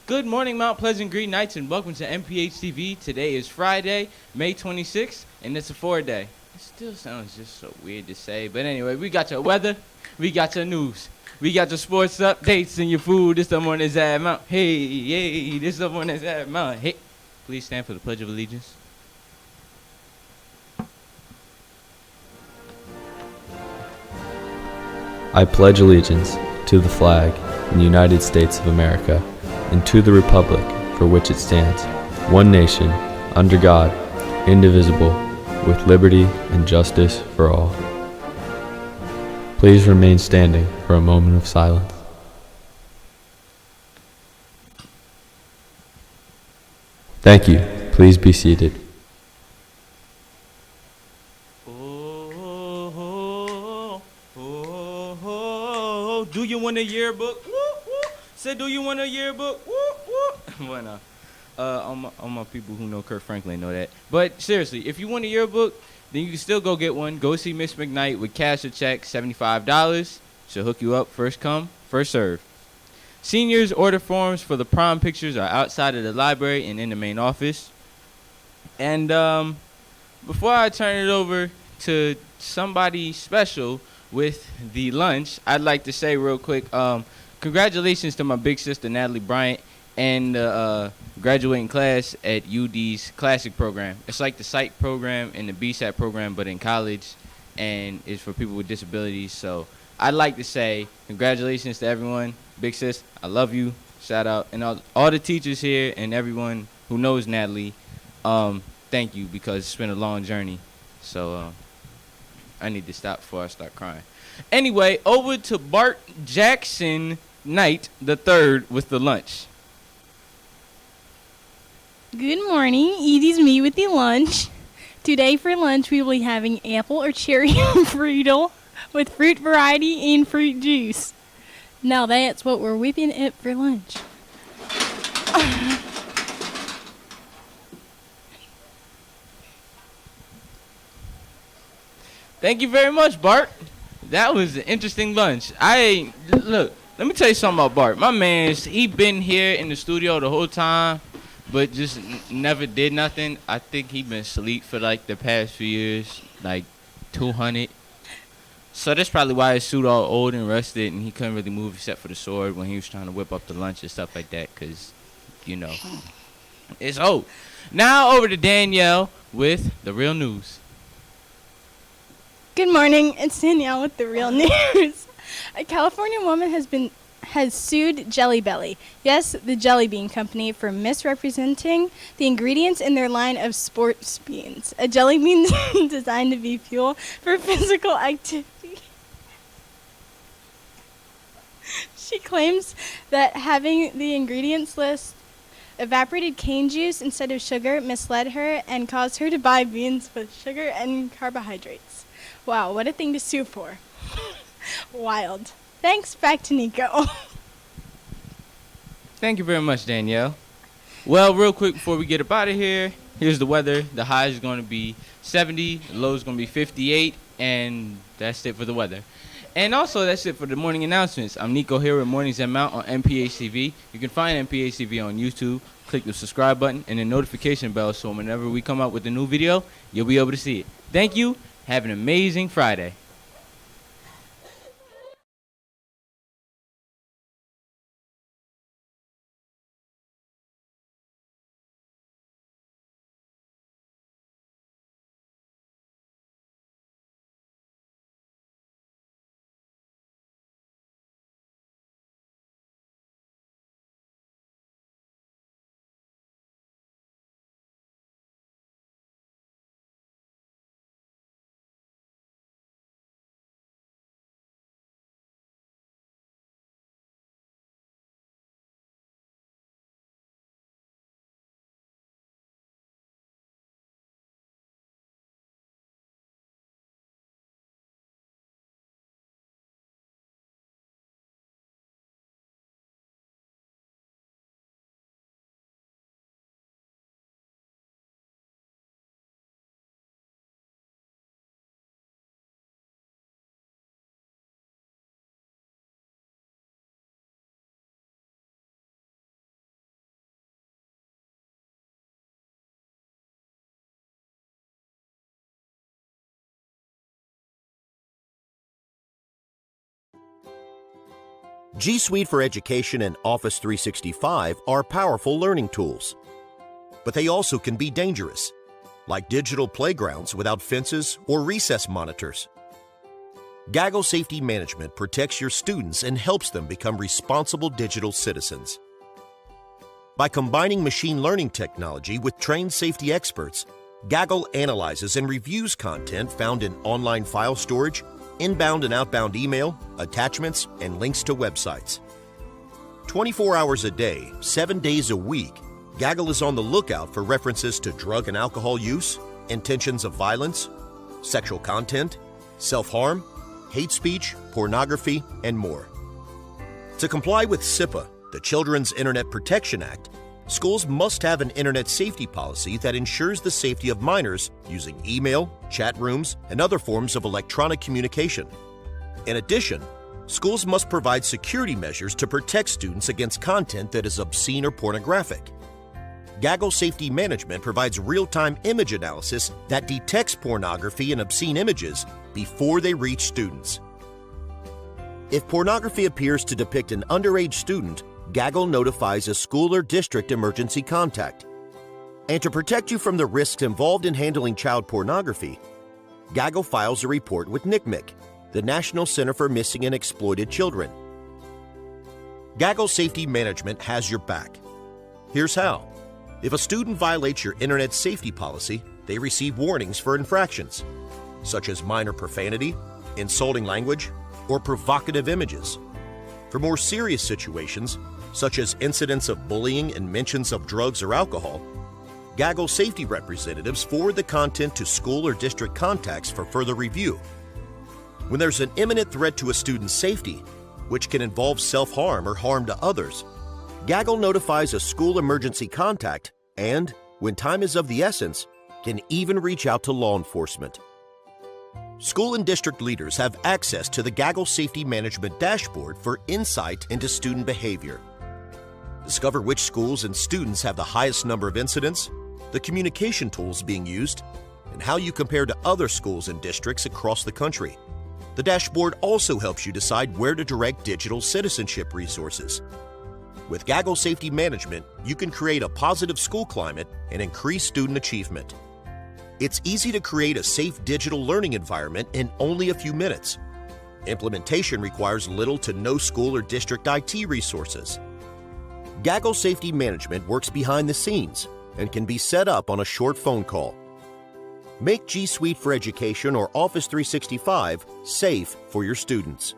Good morning, Mount Pleasant Green Knights, and welcome to MPH TV. Today is Friday, May 26th, and it's a 4-day. It still sounds just so weird to say, but anyway, we got your weather, we got your news, we got your sports updates and your food. This someone is at Mount. Hey, this someone is at Mount. Hey, please stand for the Pledge of Allegiance. I pledge allegiance to the flag of the United States of America and to the republic for which it stands, one nation, under God, indivisible, with liberty and justice for all. Please remain standing for a moment of silence. Thank you. Please be seated. Do you want a yearbook? Woo, woo. Say, do you want a yearbook? Woo, woo. Why not? All my people who know Kurt Franklin know that. But seriously, if you want a yearbook, then you can still go get one. Go see Miss McKnight with cash or check, $75. She'll hook you up. First come, first serve. Seniors order forms for the prom pictures are outside of the library and in the main office. And before I turn it over to somebody special with the lunch, I'd like to say real quick, congratulations to my big sister Natalie Bryant and the graduating class at UD's Classic program. It's like the SITE program and the BSAT program, but in college, and it's for people with disabilities. So I'd like to say congratulations to everyone. Big sis, I love you. Shout out. And all the teachers here and everyone who knows Natalie, thank you, because it's been a long journey. So I need to stop before I start crying. Anyway, over to Bart Jackson Knight III with the lunch. Good morning. It is me with the lunch. Today for lunch we will be having apple or cherry Friedel with fruit variety and fruit juice. Now that's what we're whipping up for lunch. Thank you very much, Bart. That was an interesting lunch. Look, let me tell you something about Bart. My man's, he been here in the studio the whole time, but just never did nothing. I think he been asleep for like the past few years, like 200. So that's probably why his suit all old and rusted, and he couldn't really move except for the sword when he was trying to whip up the lunch and stuff like that, because, you know, it's old. Now over to Danielle with the real news. Good morning. It's Danielle with the real news. A California woman has sued Jelly Belly, yes, the jelly bean company, for misrepresenting the ingredients in their line of sports beans. A jelly bean designed to be fuel for physical activity. She claims that having the ingredients list evaporated cane juice instead of sugar misled her and caused her to buy beans with sugar and carbohydrates. Wow, what a thing to sue for. Wild. Thanks, back to Nico. Thank you very much, Danielle. Well, real quick before we get up out of here, here's the weather. The high is going to be 70, the low is going to be 58, and that's it for the weather. And also, that's it for the morning announcements. I'm Nico here with Mornings at Mount on MPHTV. You can find MPHTV on YouTube. Click the subscribe button and the notification bell so whenever we come out with a new video, you'll be able to see it. Thank you. Have an amazing Friday. G Suite for Education and Office 365 are powerful learning tools, but they also can be dangerous, like digital playgrounds without fences or recess monitors. Gaggle Safety Management protects your students and helps them become responsible digital citizens. By combining machine learning technology with trained safety experts, Gaggle analyzes and reviews content found in online file storage, inbound and outbound email, attachments, and links to websites. 24 hours a day, 7 days a week, Gaggle is on the lookout for references to drug and alcohol use, intentions of violence, sexual content, self-harm, hate speech, pornography, and more. To comply with CIPA, the Children's Internet Protection Act, schools must have an internet safety policy that ensures the safety of minors using email, chat rooms, and other forms of electronic communication. In addition, schools must provide security measures to protect students against content that is obscene or pornographic. Gaggle Safety Management provides real-time image analysis that detects pornography and obscene images before they reach students. If pornography appears to depict an underage student, Gaggle notifies a school or district emergency contact. And to protect you from the risks involved in handling child pornography, Gaggle files a report with NCMEC, the National Center for Missing and Exploited Children. Gaggle Safety Management has your back. Here's how. If a student violates your internet safety policy, they receive warnings for infractions, such as minor profanity, insulting language, or provocative images. For more serious situations, such as incidents of bullying and mentions of drugs or alcohol, Gaggle safety representatives forward the content to school or district contacts for further review. When there's an imminent threat to a student's safety, which can involve self-harm or harm to others, Gaggle notifies a school emergency contact and, when time is of the essence, can even reach out to law enforcement. School and district leaders have access to the Gaggle Safety Management Dashboard for insight into student behavior. Discover which schools and students have the highest number of incidents, the communication tools being used, and how you compare to other schools and districts across the country. The dashboard also helps you decide where to direct digital citizenship resources. With Gaggle Safety Management, you can create a positive school climate and increase student achievement. It's easy to create a safe digital learning environment in only a few minutes. Implementation requires little to no school or district IT resources. Gaggle Safety Management works behind the scenes and can be set up on a short phone call. Make G Suite for Education or Office 365 safe for your students.